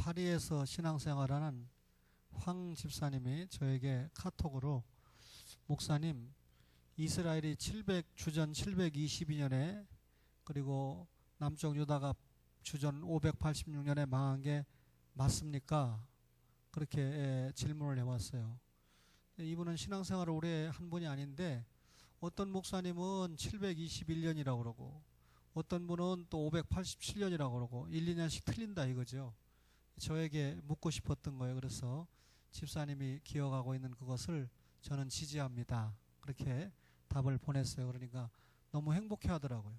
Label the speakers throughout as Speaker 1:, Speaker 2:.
Speaker 1: 파리에서 신앙생활하는 황 집사님이 저에게 카톡으로 목사님, 이스라엘이 주전 722년에 그리고 남쪽 유다가 주전 586년에 망한 게 맞습니까? 그렇게 질문을 해왔어요. 이분은 신앙생활을 오래 한 분이 아닌데 어떤 목사님은 721년이라고 그러고 어떤 분은 또 587년이라고 그러고 1, 2년씩 틀린다 이거죠. 저에게 묻고 싶었던 거예요. 그래서 집사님이 기억하고 있는 그것을 저는 지지합니다. 그렇게 답을 보냈어요. 그러니까 너무 행복해 하더라고요.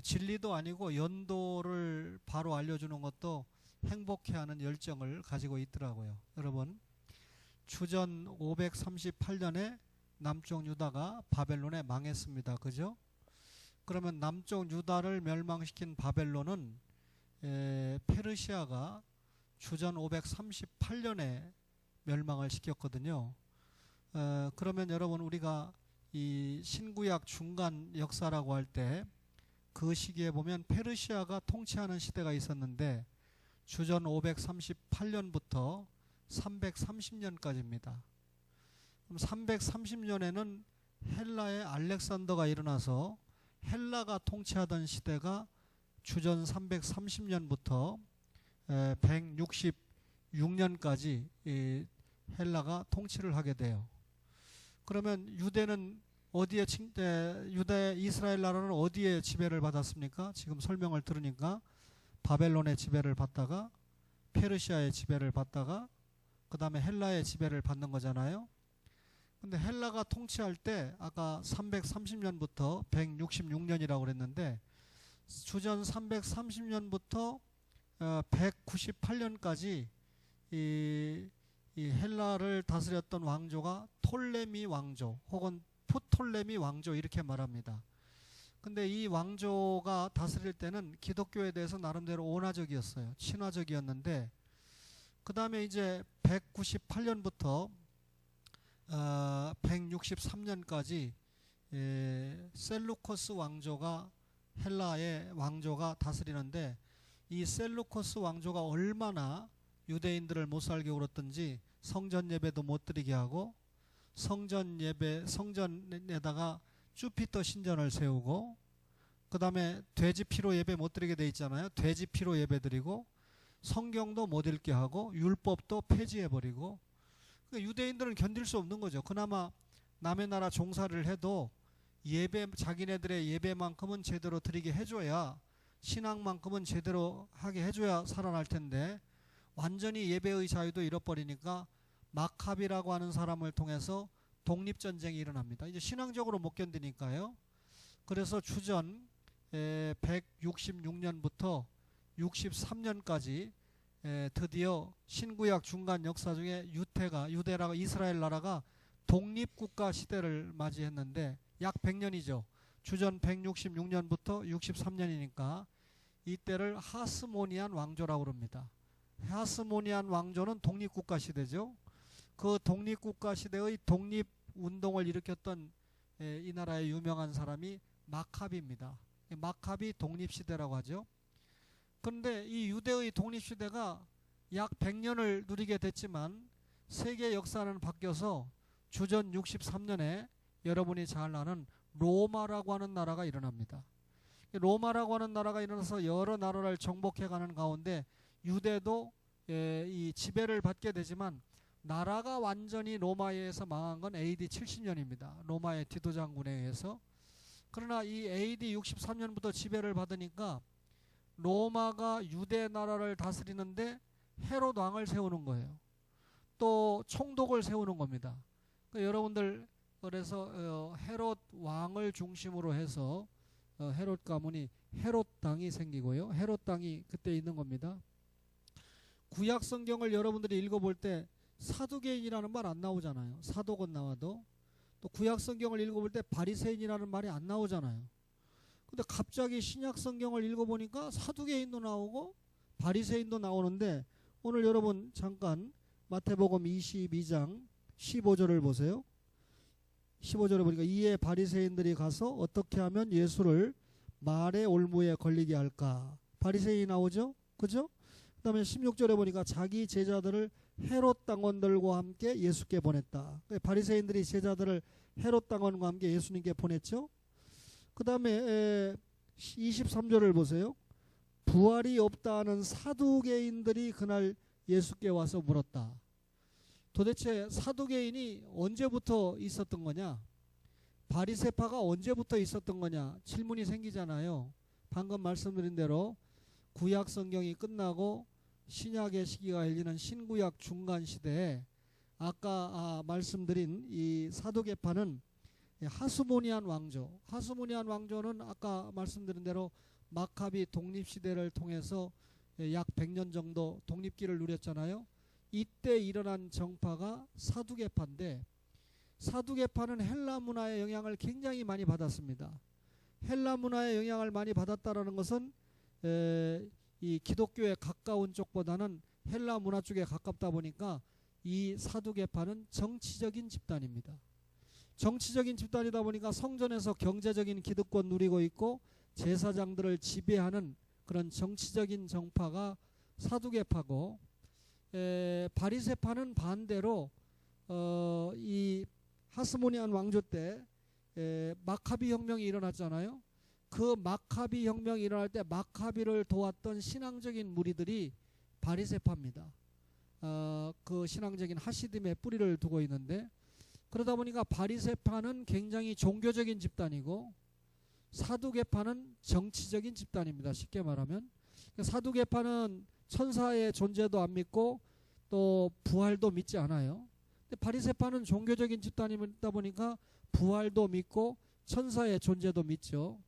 Speaker 1: 진리도 아니고 연도를 바로 알려주는 것도 행복해하는 열정을 가지고 있더라고요. 여러분, 주전 538년에 남쪽 유다가 바벨론에 망했습니다. 그죠? 그러면 남쪽 유다를 멸망시킨 바벨론은 페르시아가 주전 538년에 멸망을 시켰거든요. 그러면 여러분, 우리가 이 신구약 중간 역사라고 할 때 그 시기에 보면 페르시아가 통치하는 시대가 있었는데 주전 538년부터 330년까지입니다. 그럼 330년에는 헬라의 알렉산더가 일어나서 헬라가 통치하던 시대가 주전 330년부터 166년까지 헬라가 통치를 하게 돼요. 그러면 유대는 이스라엘 나라는 어디에 지배를 받았습니까? 지금 설명을 들으니까 바벨론의 지배를 받다가 페르시아의 지배를 받다가 그 다음에 헬라의 지배를 받는 거잖아요. 근데 헬라가 통치할 때 아까 330년부터 166년이라고 그랬는데 주전 330년부터 198년까지 이 헬라를 다스렸던 왕조가 톨레미 왕조 혹은 프톨레미 왕조 이렇게 말합니다. 근데 이 왕조가 다스릴 때는 기독교에 대해서 나름대로 온화적이었어요. 친화적이었는데 그 다음에 이제 198년부터 163년까지 셀루코스 왕조가 헬라의 왕조가 다스리는데 이 셀루코스 왕조가 얼마나 유대인들을 못 살게 굴었던지 성전 예배도 못 드리게 하고 성전에다가 주피터 신전을 세우고 그 다음에 돼지 피로 예배 못 드리게 돼 있잖아요. 돼지 피로 예배 드리고 성경도 못 읽게 하고 율법도 폐지해버리고 그러니까 유대인들은 견딜 수 없는 거죠. 그나마 남의 나라 종사를 해도 자기네들의 예배만큼은 제대로 드리게 해줘야 신앙만큼은 제대로 하게 해줘야 살아날 텐데 완전히 예배의 자유도 잃어버리니까 마카비라고 하는 사람을 통해서 독립전쟁이 일어납니다. 이제 신앙적으로 못 견디니까요. 그래서 주전 166년부터 63년까지 드디어 신구약 중간 역사 중에 유대라고 이스라엘 나라가 독립국가 시대를 맞이했는데 약 100년이죠. 주전 166년부터 63년이니까 이때를 하스모니안 왕조라고 합니다. 하스모니안 왕조는 독립국가 시대죠. 그 독립국가 시대의 독립운동을 일으켰던 이 나라의 유명한 사람이 마카비입니다. 마카비 독립시대라고 하죠. 그런데 이 유대의 독립시대가 약 100년을 누리게 됐지만 세계 역사는 바뀌어서 주전 63년에 여러분이 잘 아는 로마라고 하는 나라가 일어납니다. 로마라고 하는 나라가 일어나서 여러 나라를 정복해가는 가운데 유대도 이 지배를 받게 되지만 나라가 완전히 로마에 의해서 망한 건 AD 70년입니다. 로마의 디도 장군에 의해서. 그러나 이 AD 63년부터 지배를 받으니까 로마가 유대 나라를 다스리는데 헤롯 왕을 세우는 거예요. 또 총독을 세우는 겁니다. 그러니까 여러분들 그래서 헤롯 왕을 중심으로 해서 헤롯 가문이 헤롯 당이 생기고요. 헤롯 당이 그때 있는 겁니다. 구약 성경을 여러분들이 읽어볼 때 사두개인이라는 말 안 나오잖아요. 사독은 나와도. 또 구약 성경을 읽어볼 때 바리새인이라는 말이 안 나오잖아요. 근데 갑자기 신약 성경을 읽어보니까 사두개인도 나오고 바리새인도 나오는데 오늘 여러분 잠깐 마태복음 22장 15절을 보세요. 15절에 보니까 이에 바리새인들이 가서 어떻게 하면 예수를 말의 올무에 걸리게 할까. 바리새인이 나오죠. 그죠? 그다음에 16절에 보니까 자기 제자들을 헤롯 당원들과 함께 예수께 보냈다. 바리새인들이 제자들을 헤롯 당원과 함께 예수님께 보냈죠. 그다음에 23절을 보세요. 부활이 없다는 사두개인들이 그날 예수께 와서 물었다. 도대체 사두개인이 언제부터 있었던 거냐? 바리새파가 언제부터 있었던 거냐? 질문이 생기잖아요. 방금 말씀드린 대로 구약 성경이 끝나고 신약의 시기가 열리는 신구약 중간 시대에 아까 말씀드린 이 사두개파는 하스모니안 왕조, 하스모니안 왕조는 아까 말씀드린 대로 마카비 독립시대를 통해서 약 100년 정도 독립기를 누렸잖아요. 이때 일어난 정파가 사두개파인데, 사두개파는 헬라 문화의 영향을 굉장히 많이 받았습니다. 헬라 문화의 영향을 많이 받았다는 것은 이 기독교에 가까운 쪽보다는 헬라 문화 쪽에 가깝다 보니까 이 사두개파는 정치적인 집단입니다. 정치적인 집단이다 보니까 성전에서 경제적인 기득권 누리고 있고 제사장들을 지배하는 그런 정치적인 정파가 사두개파고, 바리새파는 반대로 이 하스모니안 왕조 때 마카비 혁명이 일어났잖아요. 그 마카비 혁명이 일어날 때 마카비를 도왔던 신앙적인 무리들이 바리새파입니다. 그 신앙적인 하시딤에 뿌리를 두고 있는데, 그러다 보니까 바리새파는 굉장히 종교적인 집단이고 사두개파는 정치적인 집단입니다. 쉽게 말하면 사두개파는 천사의 존재도 안 믿고 또 부활도 믿지 않아요. 근데 바리새파는 종교적인 집단이다 보니까 부활도 믿고 천사의 존재도 믿죠.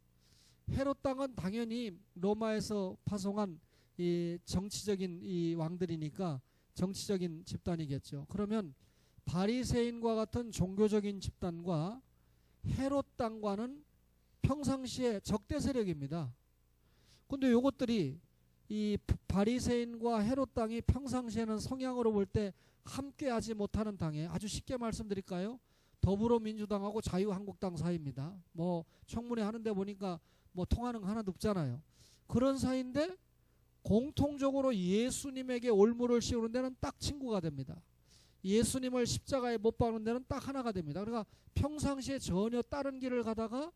Speaker 1: 헤롯 당은 당연히 로마에서 파송한 이 정치적인 이 왕들이니까 정치적인 집단이겠죠. 그러면 바리새인과 같은 종교적인 집단과 헤롯 당과는 평상시에 적대 세력입니다. 근데 요것들이 이 바리새인과 헤롯 당이 평상시에는 성향으로 볼 때 함께하지 못하는 당에, 아주 쉽게 말씀드릴까요? 더불어민주당하고 자유한국당 사이입니다. 뭐 청문회 하는데 보니까 뭐 통하는 거 하나도 없잖아요. 그런 사이인데 공통적으로 예수님에게 올무를 씌우는 데는 딱 친구가 됩니다. 예수님을 십자가에 못 박는 데는 딱 하나가 됩니다. 그러니까 평상시에 전혀 다른 길을 가다가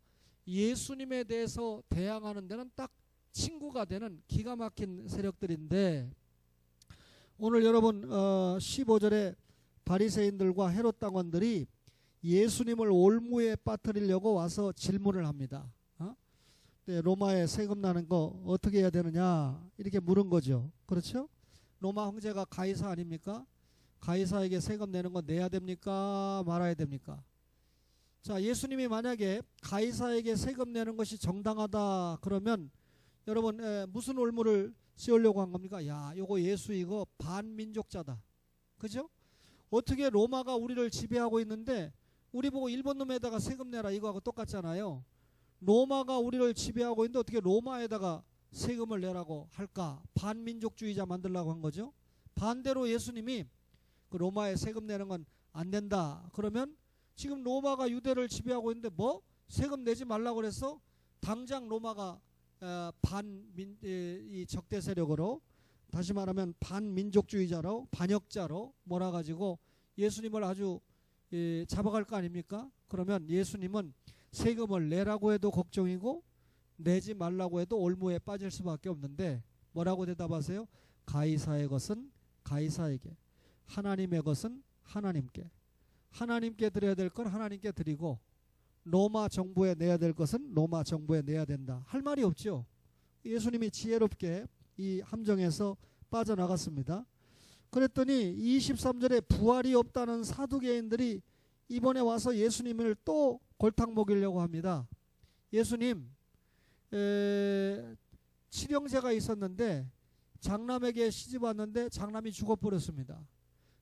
Speaker 1: 예수님에 대해서 대항하는 데는 딱 친구가 되는 기가 막힌 세력들인데, 오늘 여러분 15절에 바리새인들과 헤롯 당원들이 예수님을 올무에 빠뜨리려고 와서 질문을 합니다. 로마에 세금 나는 거 어떻게 해야 되느냐 이렇게 물은 거죠. 그렇죠? 로마 황제가 가이사 아닙니까? 가이사에게 세금 내는 건 내야 됩니까? 말아야 됩니까? 자, 예수님이 만약에 가이사에게 세금 내는 것이 정당하다 그러면 여러분 무슨 올무를 씌우려고 한 겁니까? 야, 요거 예수 이거 반민족자다. 그죠? 어떻게 로마가 우리를 지배하고 있는데 우리 보고 일본 놈에다가 세금 내라 이거하고 똑같잖아요. 로마가 우리를 지배하고 있는데 어떻게 로마에다가 세금을 내라고 할까? 반민족주의자 만들려고 한 거죠. 반대로 예수님이 그 로마에 세금 내는 건 안 된다 그러면 지금 로마가 유대를 지배하고 있는데 뭐 세금 내지 말라고 그래서 당장 로마가 이 적대 세력으로, 다시 말하면 반민족주의자로 반역자로 몰아가지고 예수님을 아주 잡아갈 거 아닙니까? 그러면 예수님은 세금을 내라고 해도 걱정이고 내지 말라고 해도 올무에 빠질 수밖에 없는데 뭐라고 대답하세요? 가이사의 것은 가이사에게, 하나님의 것은 하나님께, 하나님께 드려야 될 건 하나님께 드리고 로마 정부에 내야 될 것은 로마 정부에 내야 된다. 할 말이 없죠. 예수님이 지혜롭게 이 함정에서 빠져나갔습니다. 그랬더니 23절에 부활이 없다는 사두개인들이 이번에 와서 예수님을 또 골탕 먹이려고 합니다. 예수님, 칠형제가 있었는데 장남에게 시집 왔는데 장남이 죽어버렸습니다.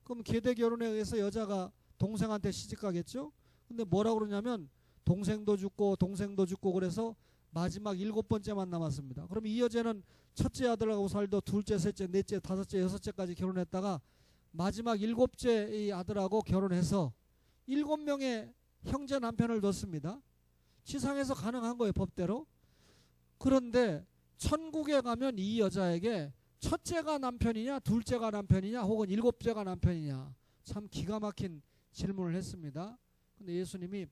Speaker 1: 그럼 계대 결혼에 의해서 여자가 동생한테 시집 가겠죠? 근데 뭐라고 그러냐면 동생도 죽고 동생도 죽고 그래서 마지막 7번째만 남았습니다. 그럼 이 여자는 첫째 아들하고 살도 둘째, 셋째, 넷째, 다섯째, 여섯째까지 결혼했다가 마지막 7째 이 아들하고 결혼해서 7명의 형제 남편을 뒀습니다. 지상에서 가능한 거예요, 법대로. 그런데 천국에 가면 이 여자에게 첫째가 남편이냐, 둘째가 남편이냐, 혹은 일곱째가 남편이냐. 참 기가 막힌 질문을 했습니다. 근데 예수님이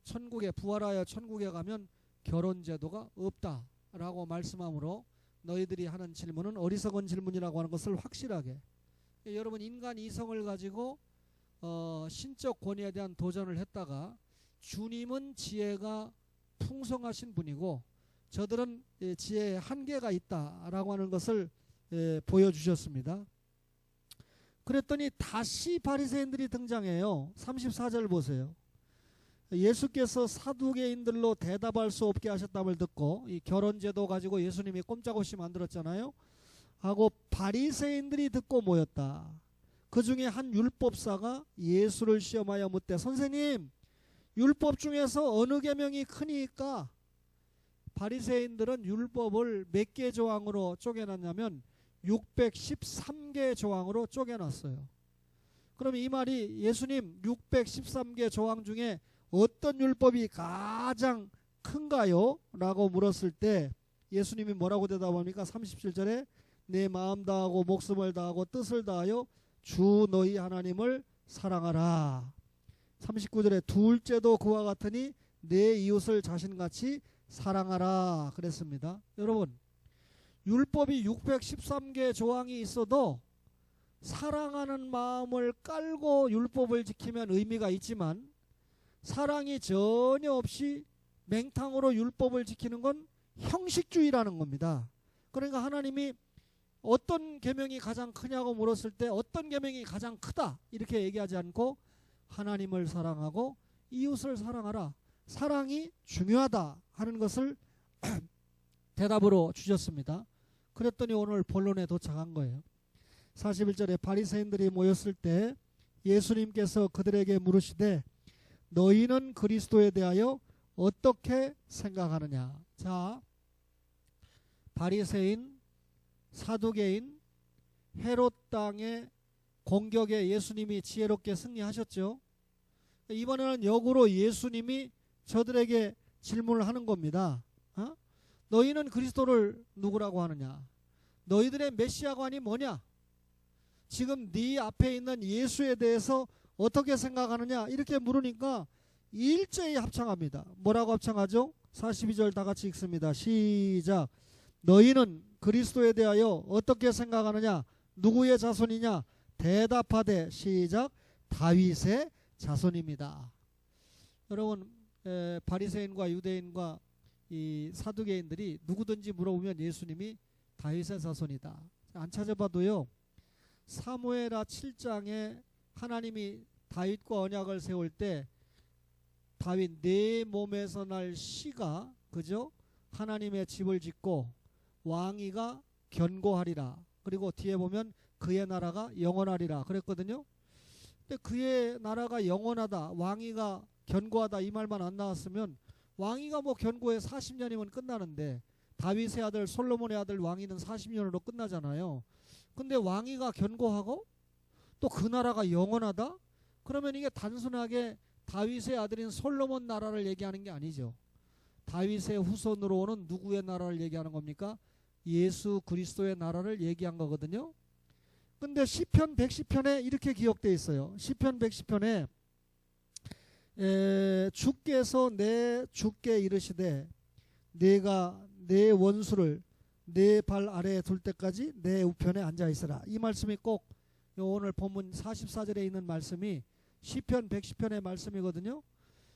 Speaker 1: 천국에 부활하여 천국에 가면 결혼 제도가 없다라고 말씀하므로 너희들이 하는 질문은 어리석은 질문이라고 하는 것을 확실하게, 여러분 인간 이성을 가지고 신적 권위에 대한 도전을 했다가 주님은 지혜가 풍성하신 분이고 저들은 지혜에 한계가 있다라고 하는 것을 보여주셨습니다. 그랬더니 다시 바리새인들이 등장해요. 34절 보세요. 예수께서 사두개인들로 대답할 수 없게 하셨다를 듣고, 이 결혼제도 가지고 예수님이 꼼짝없이 만들었잖아요. 하고 바리새인들이 듣고 모였다. 그 중에 한 율법사가 예수를 시험하여 묻되, 선생님, 율법 중에서 어느 계명이 크니까? 바리새인들은 율법을 몇 개 조항으로 쪼개놨냐면 613개 조항으로 쪼개놨어요. 그럼 이 말이 예수님 613개 조항 중에 어떤 율법이 가장 큰가요? 라고 물었을 때 예수님이 뭐라고 대답합니까? 37절에 내 마음 다하고 목숨을 다하고 뜻을 다하여 주 너희 하나님을 사랑하라. 39절에 둘째도 그와 같으니 내 이웃을 자신같이 사랑하라 그랬습니다. 여러분, 율법이 613개 조항이 있어도 사랑하는 마음을 깔고 율법을 지키면 의미가 있지만, 사랑이 전혀 없이 맹탕으로 율법을 지키는 건 형식주의라는 겁니다. 그러니까 하나님이 어떤 계명이 가장 크냐고 물었을 때 어떤 계명이 가장 크다 이렇게 얘기하지 않고 하나님을 사랑하고 이웃을 사랑하라, 사랑이 중요하다 하는 것을 대답으로 주셨습니다. 그랬더니 오늘 본론에 도착한 거예요. 41절에 바리새인들이 모였을 때 예수님께서 그들에게 물으시되 너희는 그리스도에 대하여 어떻게 생각하느냐. 자, 바리새인, 사두개인, 헤롯 땅의 공격에 예수님이 지혜롭게 승리하셨죠. 이번에는 역으로 예수님이 저들에게 질문을 하는 겁니다. 너희는 그리스도를 누구라고 하느냐? 너희들의 메시아관이 뭐냐? 지금 네 앞에 있는 예수에 대해서 어떻게 생각하느냐? 이렇게 물으니까 일제히 합창합니다. 뭐라고 합창하죠? 42절 다 같이 읽습니다. 시작. 너희는 그리스도에 대하여 어떻게 생각하느냐? 누구의 자손이냐? 대답하되 시작. 다윗의 자손입니다. 여러분, 바리새인과 유대인과 이 사두개인들이 누구든지 물어보면 예수님이 다윗의 자손이다. 안 찾아봐도요, 사무엘하 7장에 하나님이 다윗과 언약을 세울 때 다윗 내 몸에서 날 씨가, 그죠? 하나님의 집을 짓고 왕위가 견고하리라. 그리고 뒤에 보면 그의 나라가 영원하리라 그랬거든요. 근데 그의 나라가 영원하다, 왕위가 견고하다 이 말만 안 나왔으면 왕위가 뭐 견고해 40년이면 끝나는데, 다윗의 아들 솔로몬의 아들 왕위는 40년으로 끝나잖아요. 근데 왕위가 견고하고 또 그 나라가 영원하다? 그러면 이게 단순하게 다윗의 아들인 솔로몬 나라를 얘기하는 게 아니죠. 다윗의 후손으로 오는 누구의 나라를 얘기하는 겁니까? 예수 그리스도의 나라를 얘기한 거거든요. 근데 시편 110편에 이렇게 기록되어 있어요. 시편 110편에 주께서 내 주께 이르시되 내가 내 원수를 내 발 아래에 둘 때까지 내 우편에 앉아 있으라. 이 말씀이 꼭 오늘 본문 44절에 있는 말씀이 시편 110편의 말씀이거든요.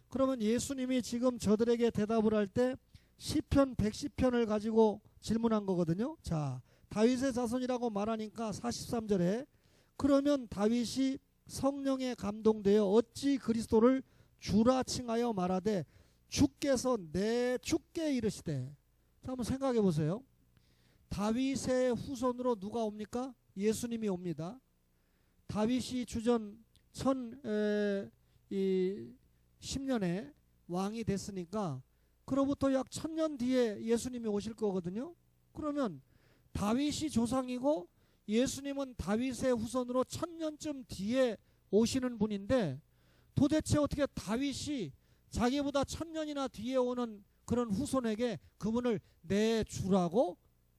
Speaker 1: 그러면 예수님이 지금 저들에게 대답을 할 때 시편 110편을 가지고 질문한 거거든요. 자, 다윗의 자손이라고 말하니까 43절에 그러면 다윗이 성령에 감동되어 어찌 그리스도를 주라 칭하여 말하되 주께서 내 주께 이르시되. 자, 한번 생각해 보세요. 다윗의 후손으로 누가 옵니까? 예수님이 옵니다. 다윗이 주전 10년에 왕이 됐으니까 그로부터 약 1000년 뒤에 예수님이 오실 거거든요. 그러면 다윗이 조상이고 예수님은 다윗의 후손으로 1000년쯤 뒤에 오시는 분인데, 도대체 어떻게 다윗이 자기보다 1000년이나 뒤에 오는 그런 후손에게 그분을 내 주라고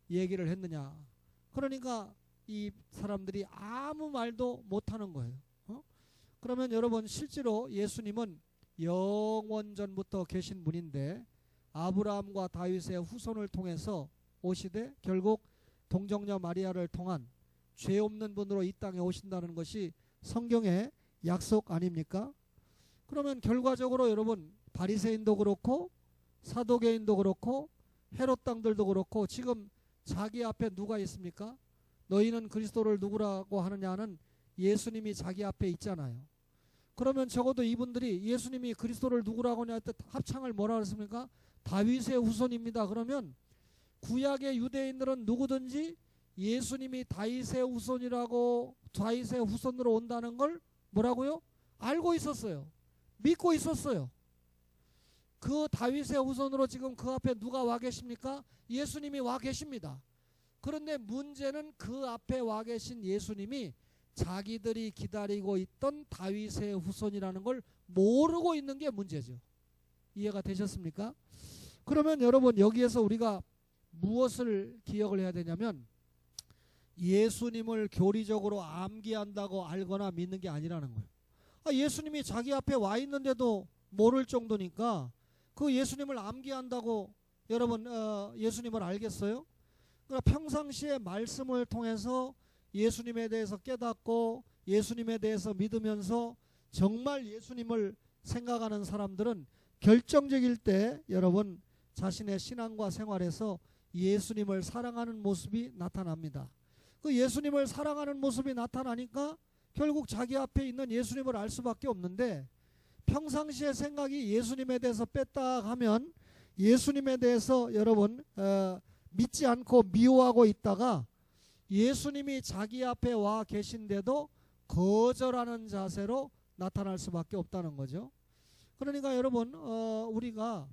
Speaker 1: 얘기를 했느냐. 그러니까 이 사람들이 아무 말도 못하는 거예요. 그러면 여러분 실제로 예수님은 영원전부터 계신 분인데 아브라함과 다윗의 후손을 통해서 오시되 결국 동정녀 마리아를 통한 죄 없는 분으로 이 땅에 오신다는 것이 성경의 약속 아닙니까? 그러면 결과적으로 여러분 바리새인도 그렇고 사도개인도 그렇고 헤롯 당들도 그렇고 지금 자기 앞에 누가 있습니까? 너희는 그리스도를 누구라고 하느냐는 예수님이 자기 앞에 있잖아요. 그러면 적어도 이분들이 예수님이 그리스도를 누구라고 하냐 할 때 합창을 뭐라 그랬습니까? 다윗의 후손입니다. 그러면 구약의 유대인들은 누구든지 예수님이 다윗의 후손이라고 다윗의 후손으로 온다는 걸 뭐라고요? 알고 있었어요. 믿고 있었어요. 그 다윗의 후손으로 지금 그 앞에 누가 와 계십니까? 예수님이 와 계십니다. 그런데 문제는 그 앞에 와 계신 예수님이 자기들이 기다리고 있던 다윗의 후손이라는 걸 모르고 있는 게 문제죠. 이해가 되셨습니까? 그러면 여러분 여기에서 우리가 무엇을 기억을 해야 되냐면 예수님을 교리적으로 암기한다고 알거나 믿는 게 아니라는 거예요. 예수님이 자기 앞에 와 있는데도 모를 정도니까 그 예수님을 암기한다고 여러분 예수님을 알겠어요? 그러니까 평상시에 말씀을 통해서 예수님에 대해서 깨닫고 예수님에 대해서 믿으면서 정말 예수님을 생각하는 사람들은 결정적일 때 여러분 자신의 신앙과 생활에서 예수님을 사랑하는 모습이 나타납니다. 그 예수님을 사랑하는 모습이 나타나니까 결국 자기 앞에 있는 예수님을 알 수밖에 없는데 평상시의 생각이 예수님에 대해서 뺐다 하면 예수님에 대해서 여러분 믿지 않고 미워하고 있다가 예수님이 자기 앞에 와 계신데도 거절하는 자세로 나타날 수밖에 없다는 거죠. 그러니까 여러분 우리가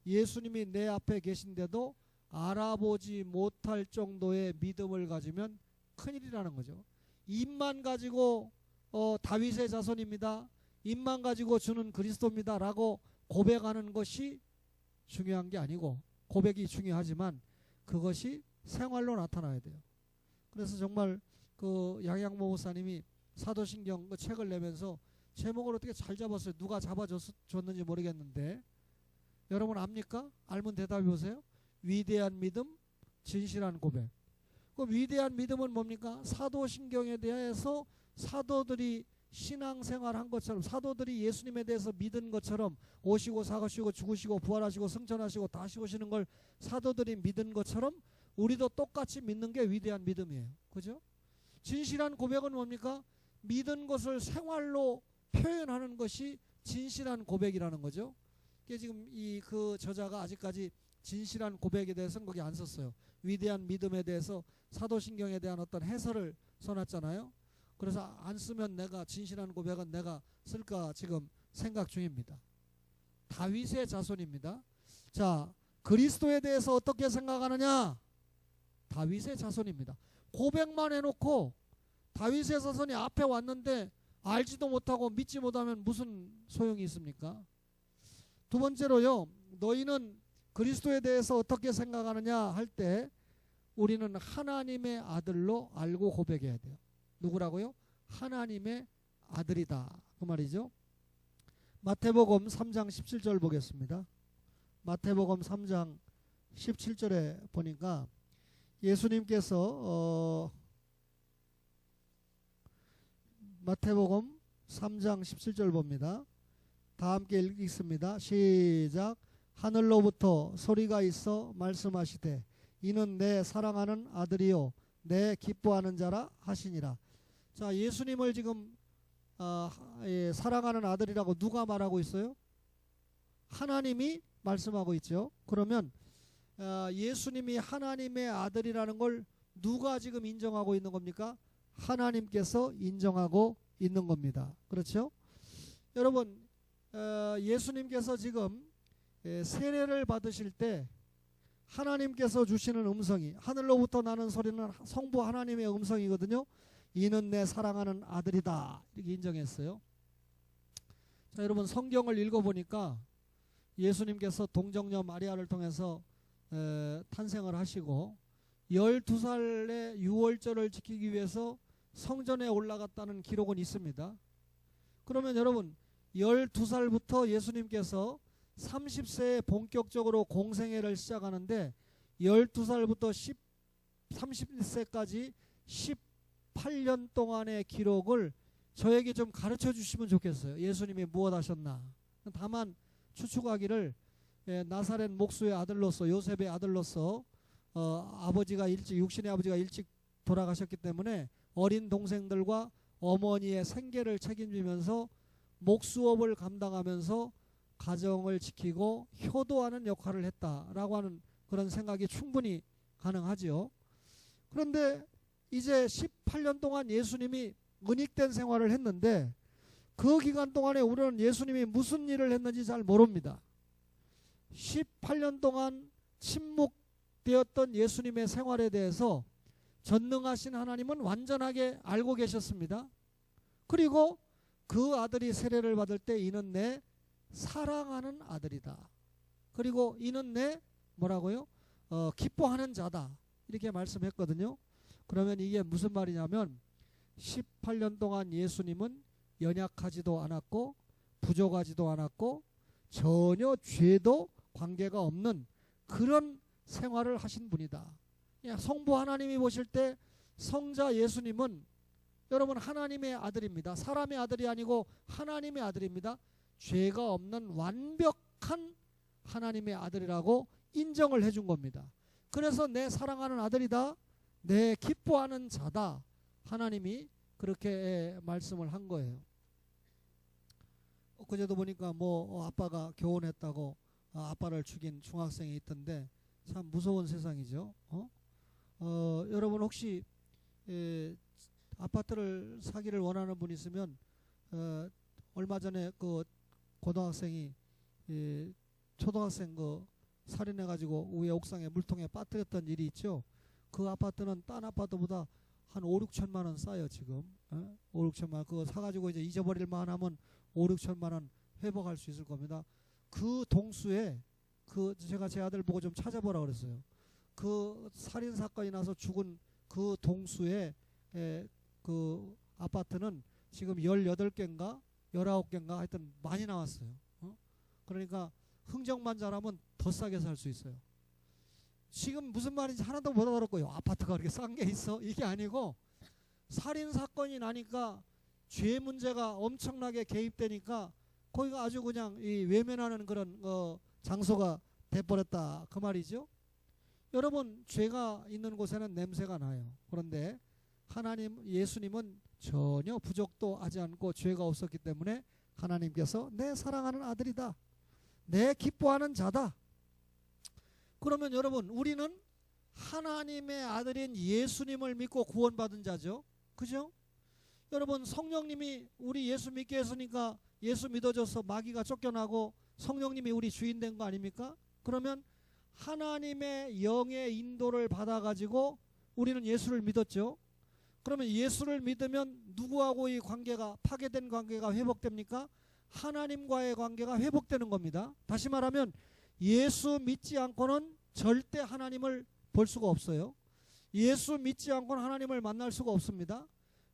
Speaker 1: 예수님이 내 앞에 계신데도 알아보지 못할 정도의 믿음을 가지면 큰일이라는 거죠. 입만 가지고 다윗의 자손입니다. 입만 가지고 주는 그리스도입니다 라고 고백하는 것이 중요한 게 아니고 고백이 중요하지만 그것이 생활로 나타나야 돼요. 그래서 정말 그 양양모 목사님이 사도신경 그 책을 내면서 제목을 어떻게 잘 잡았어요. 누가 잡아줬는지 모르겠는데 여러분 압니까? 알면 대답해 보세요. 위대한 믿음, 진실한 고백. 그 위대한 믿음은 뭡니까? 사도신경에 대해서 사도들이 신앙생활한 것처럼 사도들이 예수님에 대해서 믿은 것처럼 오시고 사시고 죽으시고 부활하시고 승천하시고 다시 오시는 걸 사도들이 믿은 것처럼 우리도 똑같이 믿는 게 위대한 믿음이에요. 그죠? 진실한 고백은 뭡니까? 믿은 것을 생활로 표현하는 것이 진실한 고백이라는 거죠. 그게 지금 그 저자가 아직까지 진실한 고백에 대해서는 거기 안 썼어요. 위대한 믿음에 대해서 사도신경에 대한 어떤 해설을 써놨잖아요. 그래서 안 쓰면 내가 진실한 고백은 내가 쓸까 지금 생각 중입니다. 다윗의 자손입니다. 자, 그리스도에 대해서 어떻게 생각하느냐? 다윗의 자손입니다. 고백만 해놓고 다윗의 자손이 앞에 왔는데 알지도 못하고 믿지 못하면 무슨 소용이 있습니까? 두 번째로요, 너희는 그리스도에 대해서 어떻게 생각하느냐 할 때 우리는 하나님의 아들로 알고 고백해야 돼요. 누구라고요? 하나님의 아들이다. 그 말이죠. 마태복음 3장 17절 보겠습니다. 마태복음 3장 17절에 보니까 예수님께서 마태복음 3장 17절 봅니다. 다 함께 읽겠습니다. 시작. 하늘로부터 소리가 있어 말씀하시되 이는 내 사랑하는 아들이요 내 기뻐하는 자라 하시니라. 자, 예수님을 지금 사랑하는 아들이라고 누가 말하고 있어요? 하나님이 말씀하고 있죠. 그러면 예수님이 하나님의 아들이라는 걸 누가 지금 인정하고 있는 겁니까? 하나님께서 인정하고 있는 겁니다. 그렇죠? 여러분 예수님께서 지금 세례를 받으실 때 하나님께서 주시는 음성이 하늘로부터 나는 소리는 성부 하나님의 음성이거든요. 이는 내 사랑하는 아들이다 이렇게 인정했어요. 자, 여러분 성경을 읽어보니까 예수님께서 동정녀 마리아를 통해서 탄생을 하시고 12살에 유월절을 지키기 위해서 성전에 올라갔다는 기록은 있습니다. 그러면 여러분 12살부터 예수님께서 30세에 본격적으로 공생애를 시작하는데 12살부터 30세까지 18년 동안의 기록을 저에게 좀 가르쳐 주시면 좋겠어요. 예수님이 무엇 하셨나. 다만 추측하기를 나사렛 목수의 아들로서 요셉의 아들로서 아버지가 일찍 육신의 아버지가 일찍 돌아가셨기 때문에 어린 동생들과 어머니의 생계를 책임지면서 목수업을 감당하면서 가정을 지키고 효도하는 역할을 했다라고 하는 그런 생각이 충분히 가능하지요. 그런데 이제 18년 동안 예수님이 은닉된 생활을 했는데 그 기간 동안에 우리는 예수님이 무슨 일을 했는지 잘 모릅니다. 18년 동안 침묵되었던 예수님의 생활에 대해서 전능하신 하나님은 완전하게 알고 계셨습니다. 그리고 그 아들이 세례를 받을 때 이는 내 사랑하는 아들이다. 그리고 이는 내 뭐라고요? 기뻐하는 자다. 이렇게 말씀했거든요. 그러면 이게 무슨 말이냐면 18년 동안 예수님은 연약하지도 않았고 부족하지도 않았고 전혀 죄도 관계가 없는 그런 생활을 하신 분이다. 성부 하나님이 보실 때 성자 예수님은 여러분 하나님의 아들입니다. 사람의 아들이 아니고 하나님의 아들입니다. 죄가 없는 완벽한 하나님의 아들이라고 인정을 해준 겁니다. 그래서 내 사랑하는 아들이다. 내 기뻐하는 자다. 하나님이 그렇게 말씀을 한 거예요. 그제도 보니까 아빠가 교훈했다고 아빠를 죽인 중학생이 있던데 참 무서운 세상이죠. 여러분 혹시 아파트를 사기를 원하는 분 있으면 얼마 전에 그 고등학생이 초등학생 그 살인해가지고 위에 옥상에 물통에 빠뜨렸던 일이 있죠. 그 아파트는 딴 아파트보다 한 5, 6천만 원 싸요 지금. 5, 6천만 원 그거 사가지고 이제 잊어버릴만 하면 5, 6천만 원 회복할 수 있을 겁니다. 그 동수에 제가 제 아들 보고 좀 찾아보라 그랬어요. 그 살인 사건이 나서 죽은 그 동수에 그 아파트는 지금 18개인가 19개인가 하여튼 많이 나왔어요. 그러니까 흥정만 잘하면 더 싸게 살 수 있어요. 지금 무슨 말인지 하나도 못 알아듣고요. 아파트가 그렇게 싼 게 있어? 이게 아니고 살인 사건이 나니까 죄 문제가 엄청나게 개입되니까 거기가 아주 그냥 외면하는 그런 장소가 돼버렸다 그 말이죠. 여러분 죄가 있는 곳에는 냄새가 나요. 그런데 하나님 예수님은 전혀 부족도 하지 않고 죄가 없었기 때문에 하나님께서 내 사랑하는 아들이다. 내 기뻐하는 자다. 그러면 여러분 우리는 하나님의 아들인 예수님을 믿고 구원받은 자죠. 그죠? 여러분 성령님이 우리 예수 믿게 했으니까 예수 믿어줘서 마귀가 쫓겨나고 성령님이 우리 주인 된 거 아닙니까? 그러면 하나님의 영의 인도를 받아가지고 우리는 예수를 믿었죠. 그러면 예수를 믿으면 누구하고 이 관계가 파괴된 관계가 회복됩니까? 하나님과의 관계가 회복되는 겁니다. 다시 말하면 예수 믿지 않고는 절대 하나님을 볼 수가 없어요. 예수 믿지 않고는 하나님을 만날 수가 없습니다.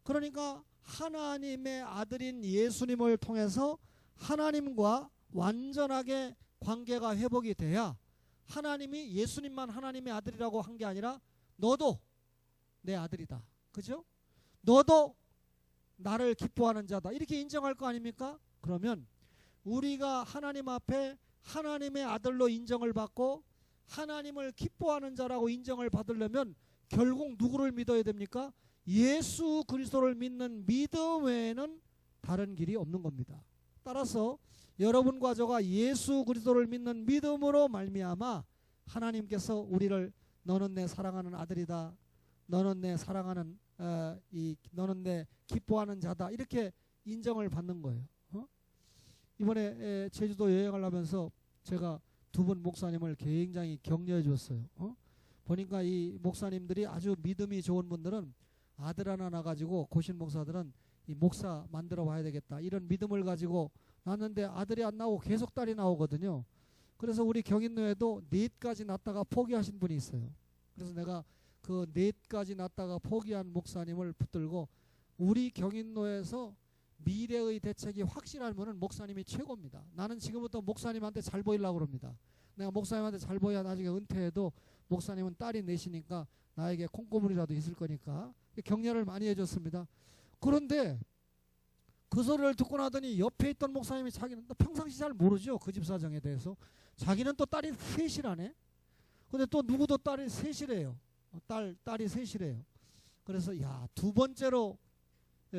Speaker 1: 그러니까 하나님의 아들인 예수님을 통해서 하나님과 완전하게 관계가 회복이 돼야 하나님이 예수님만 하나님의 아들이라고 한 게 아니라 너도 내 아들이다. 그죠? 너도 나를 기뻐하는 자다. 이렇게 인정할 거 아닙니까? 그러면 우리가 하나님 앞에 하나님의 아들로 인정을 받고 하나님을 기뻐하는 자라고 인정을 받으려면 결국 누구를 믿어야 됩니까? 예수 그리스도를 믿는 믿음 외에는 다른 길이 없는 겁니다. 따라서 여러분과 저가 예수 그리스도를 믿는 믿음으로 말미암아 하나님께서 우리를 너는 내 사랑하는 아들이다. 너는 내 사랑하는 너는 내 기뻐하는 자다. 이렇게 인정을 받는 거예요. 이번에 제주도 여행을 하면서 제가 두 분 목사님을 굉장히 격려해 줬어요. 보니까 이 목사님들이 아주 믿음이 좋은 분들은 아들 하나 나가지고 고신 목사들은 이 목사 만들어 봐야 되겠다. 이런 믿음을 가지고 낳는데 아들이 안 나오고 계속 딸이 나오거든요. 그래서 우리 경인노에도 넷까지 낳다가 포기하신 분이 있어요. 그래서 내가 그 넷까지 낳다가 포기한 목사님을 붙들고 우리 경인로에서 미래의 대책이 확실하면은 목사님이 최고입니다. 나는 지금부터 목사님한테 잘 보이려고 그럽니다. 내가 목사님한테 잘 보여야 나중에 은퇴해도 목사님은 딸이 넷이니까 나에게 콩고물이라도 있을 거니까 격려를 많이 해줬습니다. 그런데 그 소리를 듣고 나더니 옆에 있던 목사님이 자기는 평상시 잘 모르죠. 그 집 사정에 대해서. 자기는 또 딸이 셋이라네. 근데 또 누구도 딸이 셋이래요. 딸이 셋이래요. 그래서 야, 두 번째로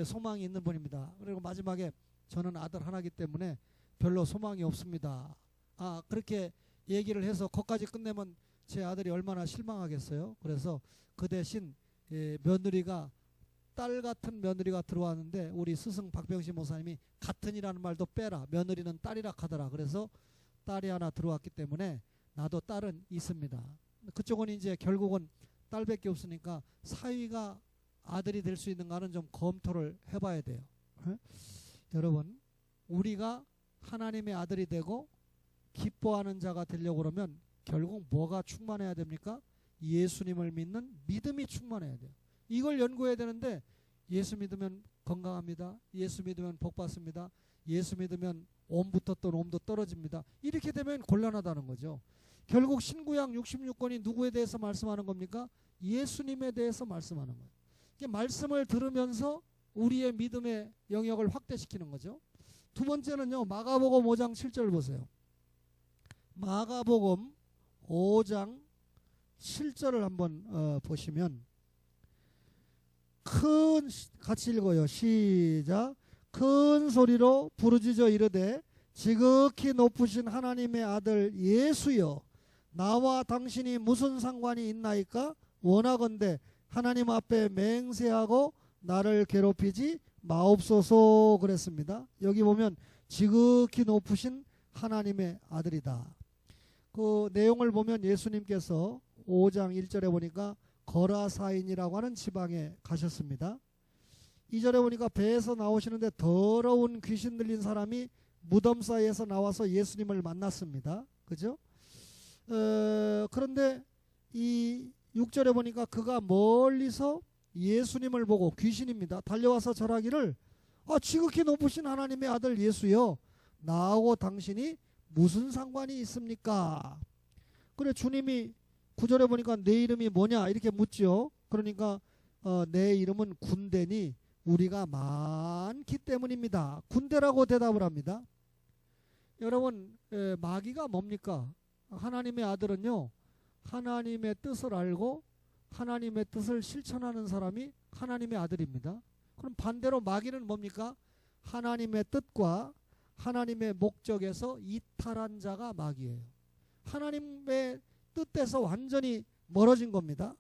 Speaker 1: 소망이 있는 분입니다. 그리고 마지막에 저는 아들 하나이기 때문에 별로 소망이 없습니다. 그렇게 얘기를 해서 거기까지 끝내면 제 아들이 얼마나 실망하겠어요. 그래서 그 대신 며느리가 딸 같은 며느리가 들어왔는데 우리 스승 박병신 목사님이 같은이라는 말도 빼라. 며느리는 딸이라 하더라. 그래서 딸이 하나 들어왔기 때문에 나도 딸은 있습니다. 그쪽은 이제 결국은 딸밖에 없으니까 사위가 아들이 될 수 있는가는 좀 검토를 해봐야 돼요. 여러분, 우리가 하나님의 아들이 되고 기뻐하는 자가 되려고 그러면 결국 뭐가 충만해야 됩니까? 예수님을 믿는 믿음이 충만해야 돼요. 이걸 연구해야 되는데 예수 믿으면 건강합니다. 예수 믿으면 복 받습니다. 예수 믿으면 옴 붙었던 옴도 떨어집니다. 이렇게 되면 곤란하다는 거죠. 결국 신구약 66권이 누구에 대해서 말씀하는 겁니까? 예수님에 대해서 말씀하는 거예요. 말씀을 들으면서 우리의 믿음의 영역을 확대시키는 거죠. 두 번째는요, 마가복음 5장 7절 보세요. 마가복음 5장 7절을 한번 보시면 같이 읽어요. 시작. 큰 소리로 부르짖어 이르되 지극히 높으신 하나님의 아들 예수여, 나와 당신이 무슨 상관이 있나이까? 원하건대 하나님 앞에 맹세하고 나를 괴롭히지 마옵소서 그랬습니다. 여기 보면 지극히 높으신 하나님의 아들이다. 그 내용을 보면 예수님께서 5장 1절에 보니까 거라사인이라고 하는 지방에 가셨습니다. 2절에 보니까 배에서 나오시는데 더러운 귀신 들린 사람이 무덤 사이에서 나와서 예수님을 만났습니다. 그죠? 그런데 이 6절에 보니까 그가 멀리서 예수님을 보고, 귀신입니다, 달려와서 절하기를 지극히 높으신 하나님의 아들 예수여, 나하고 당신이 무슨 상관이 있습니까? 그래 주님이 9절에 보니까 내 이름이 뭐냐 이렇게 묻죠. 그러니까 내 이름은 군대니 우리가 많기 때문입니다. 군대라고 대답을 합니다. 여러분, 마귀가 뭡니까? 하나님의 아들은요, 하나님의 뜻을 알고 하나님의 뜻을 실천하는 사람이 하나님의 아들입니다. 그럼 반대로 마귀는 뭡니까? 하나님의 뜻과 하나님의 목적에서 이탈한 자가 마귀예요. 하나님의 뜻에서 완전히 멀어진 겁니다.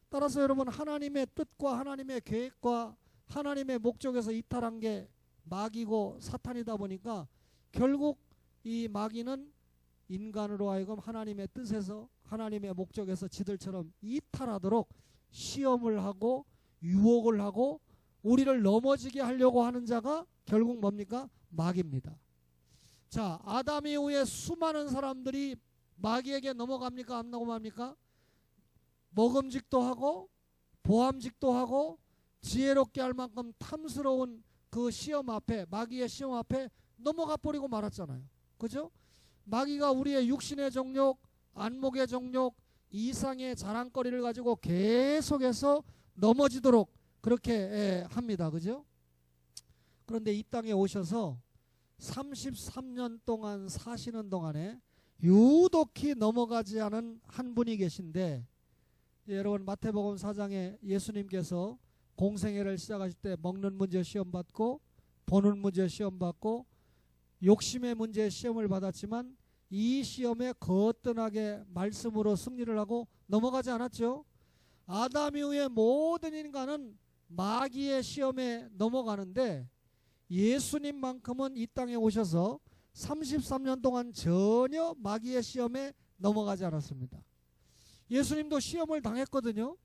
Speaker 1: 따라서 여러분, 하나님의 뜻과 하나님의 계획과 하나님의 목적에서 이탈한 게 마귀고 사탄이다 보니까 결국 이 마귀는 인간으로 하여금 하나님의 뜻에서 하나님의 목적에서 지들처럼 이탈하도록 시험을 하고 유혹을 하고 우리를 넘어지게 하려고 하는 자가 결국 뭡니까? 마귀입니다. 자, 아담 이후에 수많은 사람들이 마귀에게 넘어갑니까? 안 넘어갑니까? 먹음직도 하고 보암직도 하고 지혜롭게 할 만큼 탐스러운 그 시험 앞에, 마귀의 시험 앞에 넘어가 버리고 말았잖아요. 그죠? 마귀가 우리의 육신의 정욕, 안목의 정욕, 이상의 자랑거리를 가지고 계속해서 넘어지도록 그렇게 합니다. 그죠? 그런데 이 땅에 오셔서 33년 동안 사시는 동안에 유독히 넘어가지 않은 한 분이 계신데, 여러분 마태복음 4장에 예수님께서 공생애를 시작하실 때 먹는 문제 시험 받고 보는 문제 시험 받고 욕심의 문제 시험을 받았지만 이 시험에 거뜬하게 말씀으로 승리를 하고 넘어가지 않았죠. 아담 이후의 모든 인간은 마귀의 시험에 넘어가는데 예수님만큼은 이 땅에 오셔서 33년 동안 전혀 마귀의 시험에 넘어가지 않았습니다. 예수님도 시험을 당했거든요.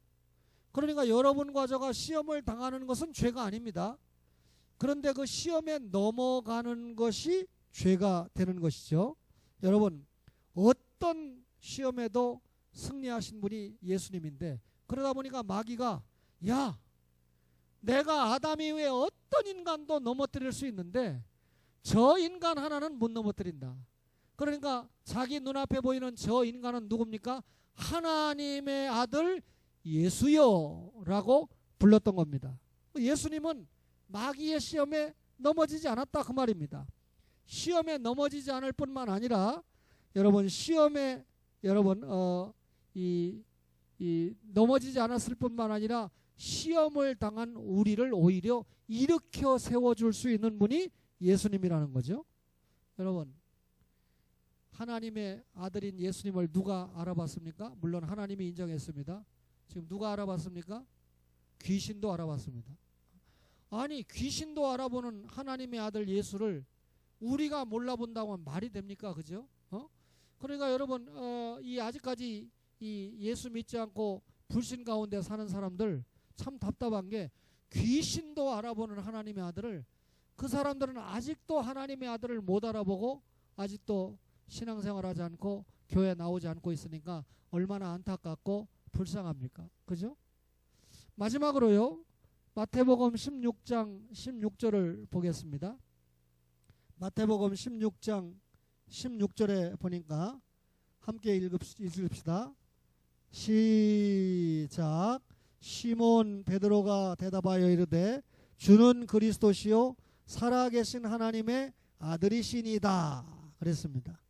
Speaker 1: 그러니까 여러분과 저가 시험을 당하는 것은 죄가 아닙니다. 그런데 그 시험에 넘어가는 것이 죄가 되는 것이죠. 여러분, 어떤 시험에도 승리하신 분이 예수님인데 그러다 보니까 마귀가 야, 내가 아담 이후에 어떤 인간도 넘어뜨릴 수 있는데 저 인간 하나는 못 넘어뜨린다. 그러니까 자기 눈앞에 보이는 저 인간은 누굽니까? 하나님의 아들 예수요 라고 불렀던 겁니다. 예수님은 마귀의 시험에 넘어지지 않았다 그 말입니다. 시험에 넘어지지 않을 뿐만 아니라 여러분 시험에 여러분 넘어지지 않았을 뿐만 아니라 시험을 당한 우리를 오히려 일으켜 세워줄 수 있는 분이 예수님이라는 거죠. 여러분 하나님의 아들인 예수님을 누가 알아봤습니까? 물론 하나님이 인정했습니다. 지금 누가 알아봤습니까? 귀신도 알아봤습니다. 아니 귀신도 알아보는 하나님의 아들 예수를 우리가 몰라본다고 하면 말이 됩니까? 그죠? 그러니까 여러분 이 아직까지 이 예수 믿지 않고 불신 가운데 사는 사람들 참 답답한 게 귀신도 알아보는 하나님의 아들을 그 사람들은 아직도 하나님의 아들을 못 알아보고 아직도 신앙생활하지 않고 교회 나오지 않고 있으니까 얼마나 안타깝고 불쌍합니까? 그죠? 마지막으로요. 마태복음 16장 16절을 보겠습니다. 마태복음 16장 16절에 보니까 함께 읽읍시다. 시작. 시몬 베드로가 대답하여 이르되 주는 그리스도시요 살아계신 하나님의 아들이시니다. 그랬습니다.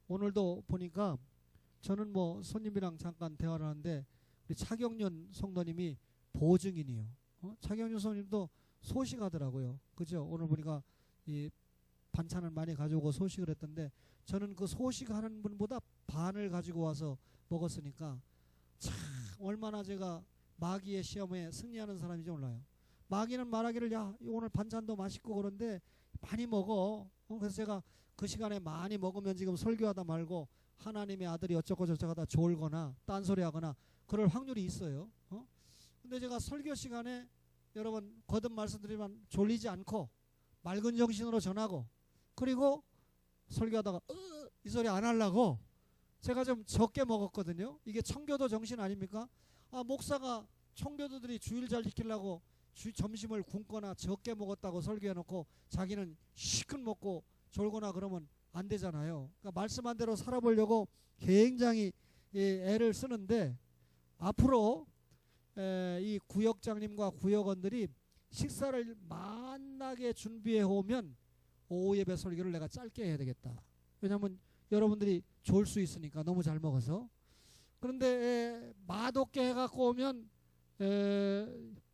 Speaker 1: 오늘도 보니까 저는 뭐 손님이랑 잠깐 대화를 하는데 우리 차경련 성도님이 보증인이요. 차경련 성도님도 소식하더라고요. 그죠? 오늘 보니까 이 반찬을 많이 가져오고 소식을 했던데 저는 그 소식하는 분보다 반을 가지고 와서 먹었으니까 참 얼마나 제가 마귀의 시험에 승리하는 사람인지 몰라요. 마귀는 말하기를 야 오늘 반찬도 맛있고 그런데 많이 먹어. 그래서 제가 그 시간에 많이 먹으면 지금 설교하다 말고 하나님의 아들이 어쩌고 저쩌고 하다 졸거나 딴소리하거나 그럴 확률이 있어요. 근데 제가 설교 시간에 여러분 거듭 말씀드리면 졸리지 않고 맑은 정신으로 전하고 그리고 설교하다가 이 소리 안 하려고 제가 좀 적게 먹었거든요. 이게 청교도 정신 아닙니까? 목사가 청교도들이 주일 잘 지키려고 점심을 굶거나 적게 먹었다고 설교해놓고 자기는 시큰 먹고 졸거나 그러면 안 되잖아요. 그러니까 말씀한 대로 살아보려고 굉장히 애를 쓰는데 앞으로 이 구역장님과 구역원들이 식사를 만나게 준비해 오면 오후 예배 설교를 내가 짧게 해야 되겠다. 왜냐하면 여러분들이 졸 수 있으니까 너무 잘 먹어서. 그런데 맛없게 해갖고 오면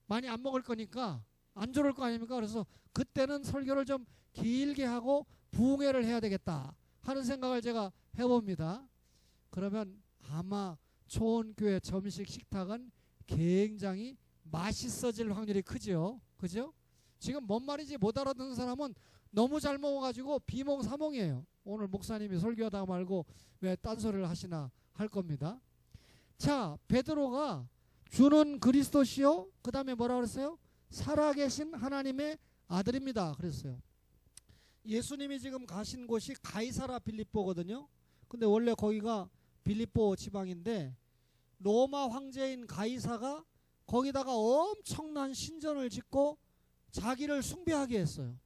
Speaker 1: 많이 안 먹을 거니까 안 졸을 거 아닙니까? 그래서 그때는 설교를 좀 길게 하고 부흥회를 해야 되겠다 하는 생각을 제가 해봅니다. 그러면 아마 초원교회 점식 식탁은 굉장히 맛있어질 확률이 크죠. 그죠? 지금 뭔 말인지 못 알아듣는 사람은 너무 잘 먹어가지고 비몽사몽이에요. 오늘 목사님이 설교하다 말고 왜 딴소리를 하시나 할 겁니다. 자, 베드로가 주는 그리스도시요 그 다음에 뭐라 그랬어요? 살아계신 하나님의 아들입니다 그랬어요. 예수님이 지금 가신 곳이 가이사라 빌립보거든요. 근데 원래 거기가 빌립보 지방인데 로마 황제인 가이사가 거기다가 엄청난 신전을 짓고 자기를 숭배하게 했어요.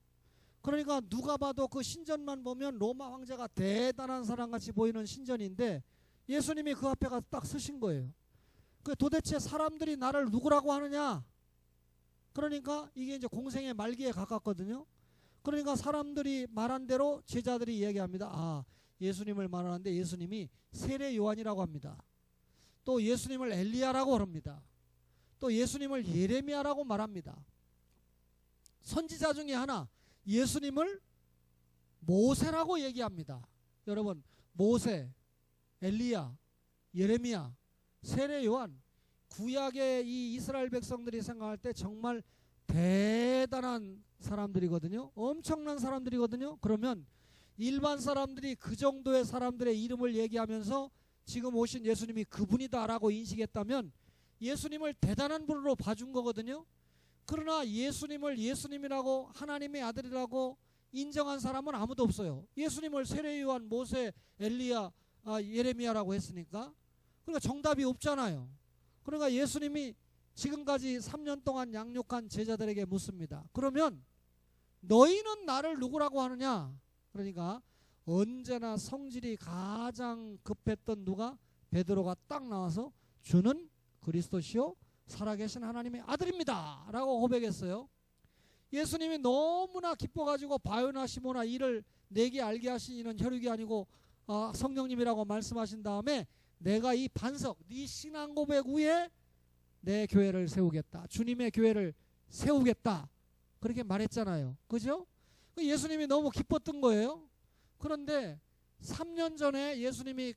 Speaker 1: 그러니까 누가 봐도 그 신전만 보면 로마 황제가 대단한 사람같이 보이는 신전인데 예수님이 그 앞에 가서 딱 서신 거예요. 그 도대체 사람들이 나를 누구라고 하느냐? 그러니까 이게 이제 공생의 말기에 가깝거든요. 그러니까 사람들이 말한 대로 제자들이 얘기합니다. 예수님을 말하는데 예수님이 세례 요한이라고 합니다. 또 예수님을 엘리야라고 합니다. 또 예수님을 예레미야라고 말합니다. 선지자 중에 하나 예수님을 모세라고 얘기합니다. 여러분 모세, 엘리야, 예레미야, 세례 요한 구약의 이 이스라엘 백성들이 생각할 때 정말 대단한 사람들이거든요. 엄청난 사람들이거든요. 그러면 일반 사람들이 그 정도의 사람들의 이름을 얘기하면서 지금 오신 예수님이 그분이다라고 인식했다면 예수님을 대단한 분으로 봐준 거거든요. 그러나 예수님을 예수님이라고 하나님의 아들이라고 인정한 사람은 아무도 없어요. 예수님을 세례요한, 모세, 엘리야, 예레미야라고 했으니까. 그러니까 정답이 없잖아요. 그러니까 예수님이 지금까지 3년 동안 양육한 제자들에게 묻습니다. 그러면 너희는 나를 누구라고 하느냐? 그러니까 언제나 성질이 가장 급했던 누가? 베드로가 딱 나와서 주는 그리스도시요 살아계신 하나님의 아들입니다 라고 고백했어요. 예수님이 너무나 기뻐가지고 바요나 시모나 이를 내게 알게 하신 이는 혈육이 아니고 성령님이라고 말씀하신 다음에 내가 이 반석 네 신앙 고백 위에 내 교회를 세우겠다. 주님의 교회를 세우겠다. 그렇게 말했잖아요. 그죠? 예수님이 너무 기뻤던 거예요. 그런데 3년 전에 예수님이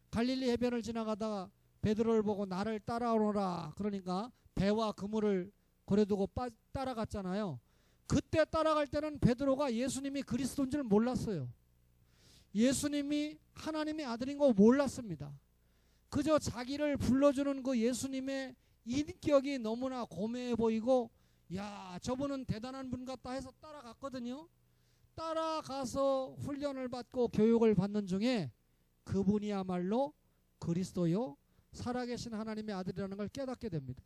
Speaker 1: 갈릴리 해변을 지나가다가 베드로를 보고 나를 따라오너라. 그러니까 배와 그물을 고려두고 따라갔잖아요. 그때 따라갈 때는 베드로가 예수님이 그리스도인 줄 몰랐어요. 예수님이 하나님의 아들인 거 몰랐습니다. 그저 자기를 불러주는 그 예수님의 인격이 너무나 고매해 보이고 야 저분은 대단한 분 같다 해서 따라갔거든요. 따라가서 훈련을 받고 교육을 받는 중에 그분이야말로 그리스도요 살아계신 하나님의 아들이라는 걸 깨닫게 됩니다.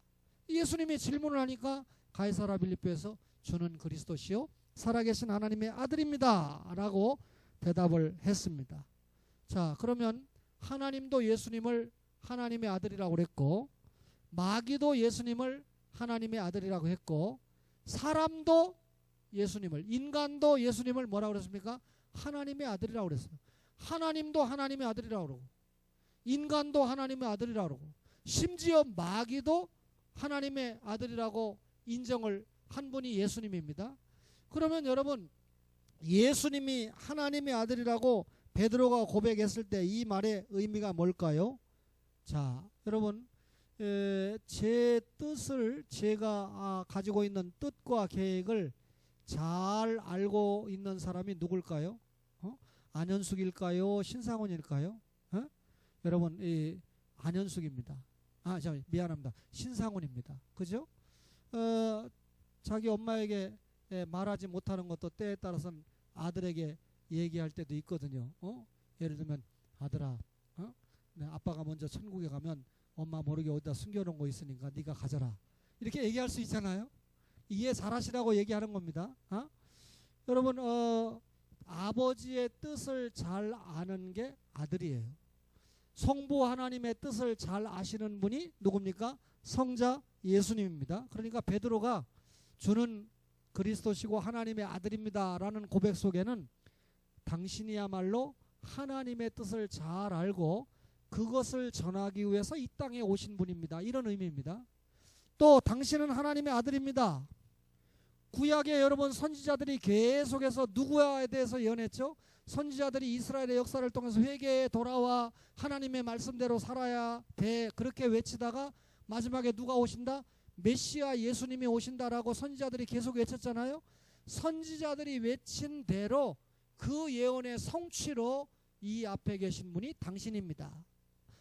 Speaker 1: 예수님이 질문을 하니까 가이사라 빌립보에서 주는 그리스도시요 살아계신 하나님의 아들입니다 라고 대답을 했습니다. 자 그러면 하나님도 예수님을 하나님의 아들이라고 그랬고 마귀도 예수님을 하나님의 아들이라고 했고 사람도 예수님을 인간도 예수님을 뭐라고 그랬습니까? 하나님의 아들이라고 그랬어요. 하나님도 하나님의 아들이라고 그러고 인간도 하나님의 아들이라고 그러고 심지어 마귀도 하나님의 아들이라고 인정을 한 분이 예수님입니다. 그러면 여러분 예수님이 하나님의 아들이라고 베드로가 고백했을 때 이 말의 의미가 뭘까요? 자 여러분 제 뜻을 제가 가지고 있는 뜻과 계획을 잘 알고 있는 사람이 누굴까요? 안현숙일까요? 신상훈일까요? 여러분 안현숙입니다. 미안합니다. 신상훈입니다. 그죠? 자기 엄마에게 말하지 못하는 것도 때에 따라서는 아들에게 얘기할 때도 있거든요. 예를 들면 아들아 아빠가 먼저 천국에 가면 엄마 모르게 어디다 숨겨놓은 거 있으니까 네가 가져라 이렇게 얘기할 수 있잖아요. 이해 잘하시라고 얘기하는 겁니다. 여러분 아버지의 뜻을 잘 아는 게 아들이에요. 성부 하나님의 뜻을 잘 아시는 분이 누굽니까? 성자 예수님입니다. 그러니까 베드로가 주는 그리스도시고 하나님의 아들입니다 라는 고백 속에는 당신이야말로 하나님의 뜻을 잘 알고 그것을 전하기 위해서 이 땅에 오신 분입니다. 이런 의미입니다. 또 당신은 하나님의 아들입니다. 구약에 여러분 선지자들이 계속해서 누구에 대해서 예언했죠? 선지자들이 이스라엘의 역사를 통해서 회개에 돌아와 하나님의 말씀대로 살아야 돼 그렇게 외치다가 마지막에 누가 오신다? 메시아 예수님이 오신다라고 선지자들이 계속 외쳤잖아요. 선지자들이 외친 대로 그 예언의 성취로 이 앞에 계신 분이 당신입니다.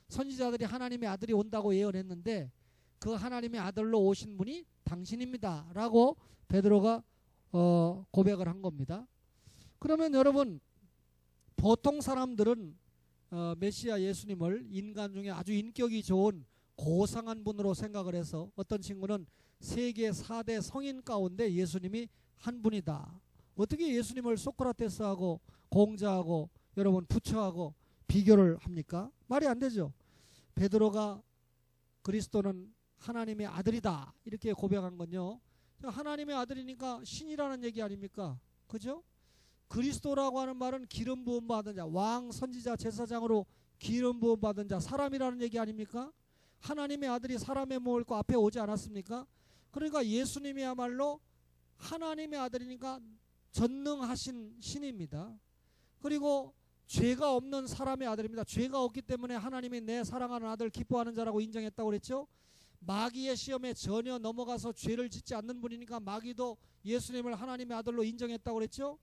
Speaker 1: 선지자들이 하나님의 아들이 온다고 예언했는데 그 하나님의 아들로 오신 분이 당신입니다 라고 베드로가 고백을 한 겁니다. 그러면 여러분 보통 사람들은 메시아 예수님을 인간 중에 아주 인격이 좋은 고상한 분으로 생각을 해서 어떤 친구는 세계 4대 성인 가운데 예수님이 한 분이다. 어떻게 예수님을 소크라테스하고 공자하고 여러분 부처하고 비교를 합니까? 말이 안 되죠. 베드로가 그리스도는 하나님의 아들이다 이렇게 고백한 건요. 하나님의 아들이니까 신이라는 얘기 아닙니까? 그죠? 그리스도라고 하는 말은 기름 부음 받은 자, 왕, 선지자, 제사장으로 기름 부음 받은 자, 사람이라는 얘기 아닙니까? 하나님의 아들이 사람의 몸을 입고 앞에 오지 않았습니까? 그러니까 예수님이야말로 하나님의 아들이니까 전능하신 신입니다. 그리고 죄가 없는 사람의 아들입니다. 죄가 없기 때문에 하나님이 내 사랑하는 아들 기뻐하는 자라고 인정했다고 그랬죠. 마귀의 시험에 전혀 넘어가서 죄를 짓지 않는 분이니까 마귀도 예수님을 하나님의 아들로 인정했다고 그랬죠.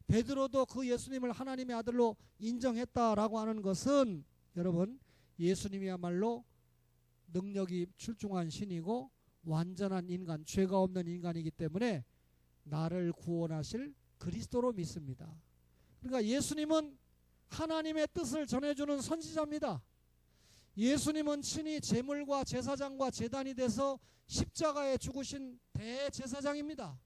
Speaker 1: 베드로도 그 예수님을 하나님의 아들로 인정했다라고 하는 것은 여러분 예수님이야말로 능력이 출중한 신이고 완전한 인간, 죄가 없는 인간이기 때문에 나를 구원하실 그리스도로 믿습니다. 그러니까 예수님은 하나님의 뜻을 전해주는 선지자입니다. 예수님은 친히 제물과 제사장과 제단이 돼서 십자가에 죽으신 대제사장입니다.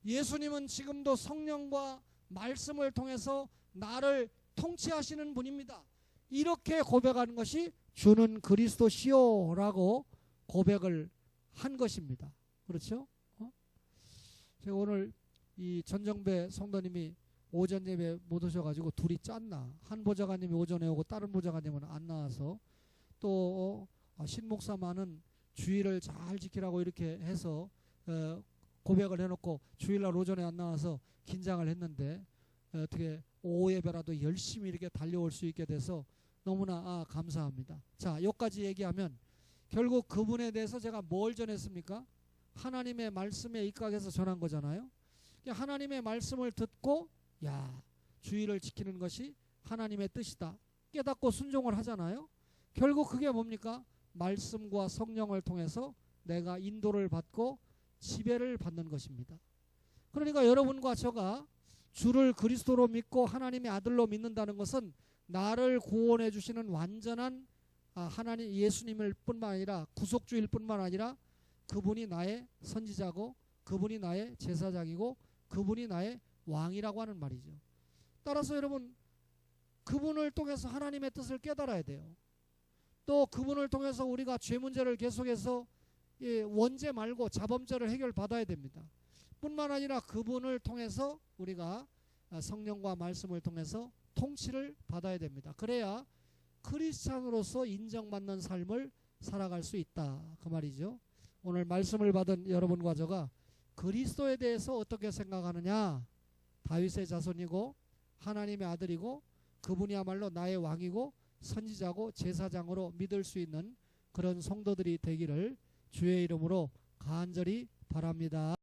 Speaker 1: 예수님은 지금도 성령과 말씀을 통해서 나를 통치하시는 분입니다. 이렇게 고백하는 것이 주는 그리스도시요 라고 고백을 한 것입니다. 그렇죠? 제가 오늘 이 전정배 성도님이 오전 예배 못 오셔가지고 둘이 짰나, 한 보좌관님이 오전에 오고 다른 보좌관님은 안 나와서 또 신목사만은 주일을 잘 지키라고 이렇게 해서 고백을 해놓고 주일날 오전에 안 나와서 긴장을 했는데 어떻게 오후 예배라도 열심히 이렇게 달려올 수 있게 돼서 너무나 감사합니다. 자, 여기까지 얘기하면 결국 그분에 대해서 제가 뭘 전했습니까? 하나님의 말씀에 입각해서 전한 거잖아요. 하나님의 말씀을 듣고 주일을 지키는 것이 하나님의 뜻이다 깨닫고 순종을 하잖아요. 결국 그게 뭡니까? 말씀과 성령을 통해서 내가 인도를 받고 지배를 받는 것입니다. 그러니까 여러분과 저가 주를 그리스도로 믿고 하나님의 아들로 믿는다는 것은 나를 구원해 주시는 완전한 하나님 예수님을 뿐만 아니라 구속주일 뿐만 아니라 그분이 나의 선지자고 그분이 나의 제사장이고 그분이 나의 왕이라고 하는 말이죠. 따라서 여러분 그분을 통해서 하나님의 뜻을 깨달아야 돼요. 또 그분을 통해서 우리가 죄 문제를 계속해서 원죄 말고 자범죄를 해결받아야 됩니다. 뿐만 아니라 그분을 통해서 우리가 성령과 말씀을 통해서 통치를 받아야 됩니다. 그래야 크리스찬으로서 인정받는 삶을 살아갈 수 있다 그 말이죠. 오늘 말씀을 받은 여러분과 저가 그리스도에 대해서 어떻게 생각하느냐? 다윗의 자손이고 하나님의 아들이고 그분이야말로 나의 왕이고 선지자고 제사장으로 믿을 수 있는 그런 성도들이 되기를 주의 이름으로 간절히 바랍니다.